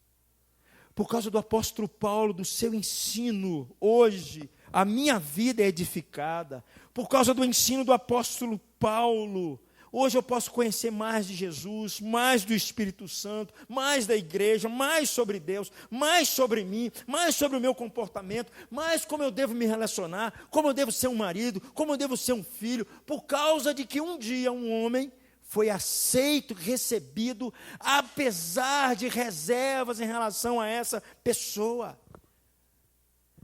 Por causa do apóstolo Paulo, do seu ensino, hoje a minha vida é edificada. Por causa do ensino do apóstolo Paulo, hoje eu posso conhecer mais de Jesus, mais do Espírito Santo, mais da igreja, mais sobre Deus, mais sobre mim, mais sobre o meu comportamento, mais como eu devo me relacionar, como eu devo ser um marido, como eu devo ser um filho, por causa de que um dia um homem foi aceito, recebido, apesar de reservas em relação a essa pessoa.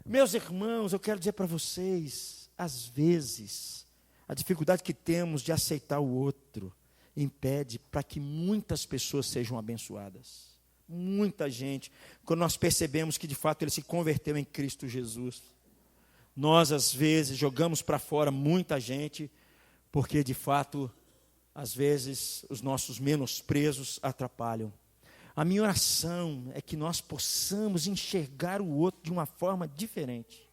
Meus irmãos, eu quero dizer para vocês, às vezes, a dificuldade que temos de aceitar o outro impede para que muitas pessoas sejam abençoadas. Muita gente, quando nós percebemos que de fato ele se converteu em Cristo Jesus, nós às vezes jogamos para fora muita gente, porque de fato, às vezes, os nossos menosprezos atrapalham. A minha oração é que nós possamos enxergar o outro de uma forma diferente.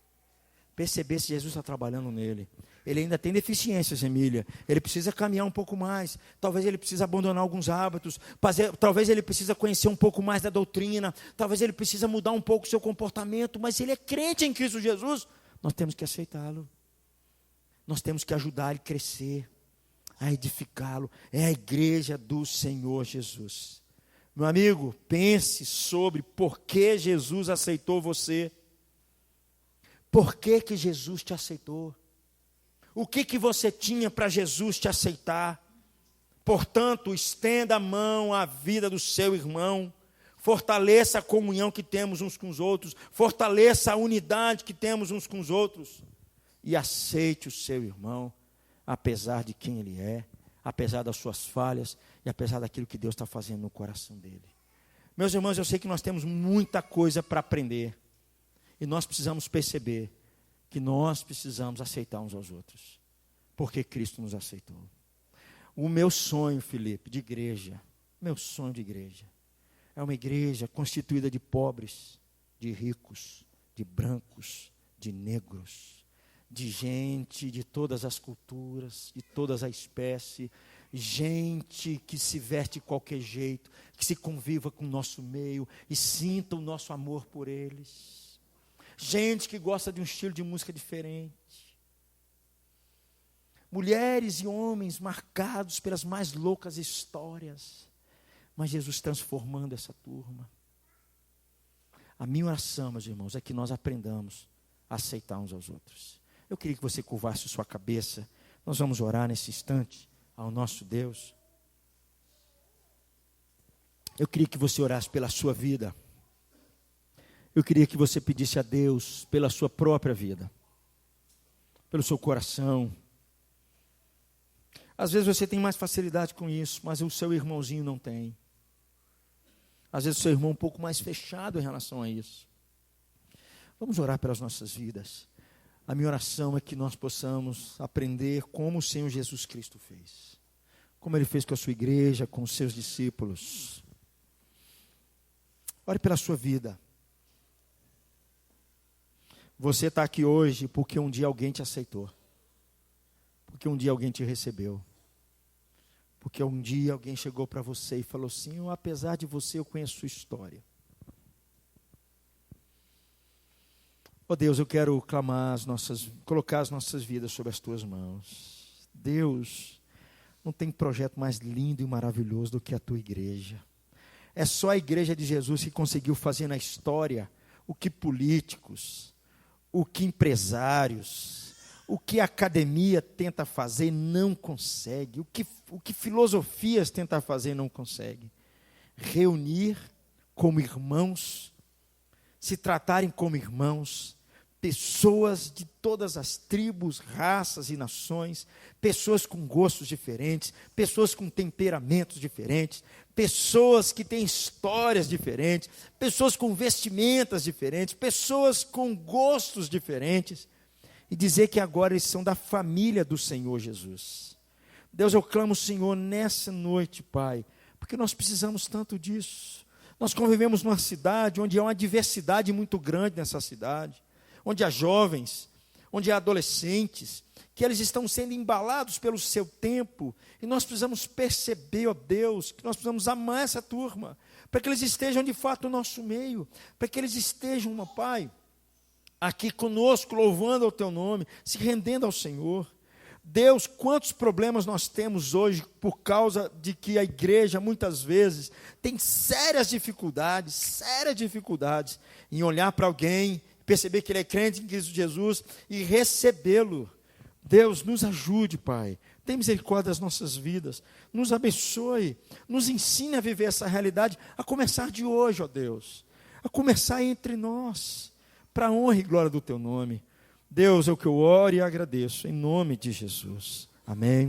Perceber se Jesus está trabalhando nele. Ele ainda tem deficiências, Emília. Ele precisa caminhar um pouco mais. Talvez ele precise abandonar alguns hábitos. Talvez ele precisa conhecer um pouco mais da doutrina. Talvez ele precisa mudar um pouco o seu comportamento. Mas se ele é crente em Cristo Jesus, nós temos que aceitá-lo. Nós temos que ajudar ele a crescer, a edificá-lo. É a igreja do Senhor Jesus. Meu amigo, pense sobre por que Jesus aceitou você. Por que que Jesus te aceitou? O que você tinha para Jesus te aceitar? Portanto, estenda a mão à vida do seu irmão. Fortaleça a comunhão que temos uns com os outros. Fortaleça a unidade que temos uns com os outros. E aceite o seu irmão, apesar de quem ele é, apesar das suas falhas e apesar daquilo que Deus está fazendo no coração dele. Meus irmãos, eu sei que nós temos muita coisa para aprender. E nós precisamos perceber que nós precisamos aceitar uns aos outros. Porque Cristo nos aceitou. O meu sonho, Felipe, de igreja, meu sonho de igreja, é uma igreja constituída de pobres, de ricos, de brancos, de negros, de gente de todas as culturas, de todas as espécies, gente que se veste de qualquer jeito, que se conviva com o nosso meio e sinta o nosso amor por eles. Gente que gosta de um estilo de música diferente. Mulheres e homens marcados pelas mais loucas histórias. Mas Jesus transformando essa turma. A minha oração, meus irmãos, é que nós aprendamos a aceitar uns aos outros. Eu queria que você curvasse sua cabeça. Nós vamos orar nesse instante ao nosso Deus. Eu queria que você orasse pela sua vida. Eu queria que você pedisse a Deus pela sua própria vida, pelo seu coração. Às vezes você tem mais facilidade com isso, mas o seu irmãozinho não tem. Às vezes o seu irmão é um pouco mais fechado em relação a isso. Vamos orar pelas nossas vidas. A minha oração é que nós possamos aprender como o Senhor Jesus Cristo fez. Como Ele fez com a sua igreja, com os seus discípulos. Ore pela sua vida. Você está aqui hoje porque um dia alguém te aceitou. Porque um dia alguém te recebeu. Porque um dia alguém chegou para você e falou assim: apesar de você, eu conheço sua história. Ó Deus, eu quero colocar as nossas vidas sobre as tuas mãos. Deus, não tem projeto mais lindo e maravilhoso do que a tua igreja. É só a igreja de Jesus que conseguiu fazer na história o que políticos, o que empresários, o que a academia tenta fazer e não consegue, o que filosofias tentam fazer e não consegue. Reunir como irmãos, se tratarem como irmãos, pessoas de todas as tribos, raças e nações, pessoas com gostos diferentes, pessoas com temperamentos diferentes, pessoas que têm histórias diferentes, pessoas com vestimentas diferentes, pessoas com gostos diferentes, e dizer que agora eles são da família do Senhor Jesus. Deus, eu clamo, Senhor, nessa noite, Pai, porque nós precisamos tanto disso. Nós convivemos numa cidade onde há uma diversidade muito grande nessa cidade, onde há jovens, onde há adolescentes, que eles estão sendo embalados pelo seu tempo, e nós precisamos perceber, ó Deus, que nós precisamos amar essa turma, para que eles estejam de fato no nosso meio, para que eles estejam, ó Pai, aqui conosco, louvando ao Teu nome, se rendendo ao Senhor. Deus, quantos problemas nós temos hoje por causa de que a igreja muitas vezes tem sérias dificuldades em olhar para alguém, perceber que ele é crente em Cristo Jesus e recebê-lo. Deus, nos ajude, Pai. Tem misericórdia das nossas vidas. Nos abençoe. Nos ensine a viver essa realidade, a começar de hoje, ó Deus. A começar entre nós, para a honra e glória do Teu nome. Deus, é o que eu oro e agradeço, em nome de Jesus. Amém.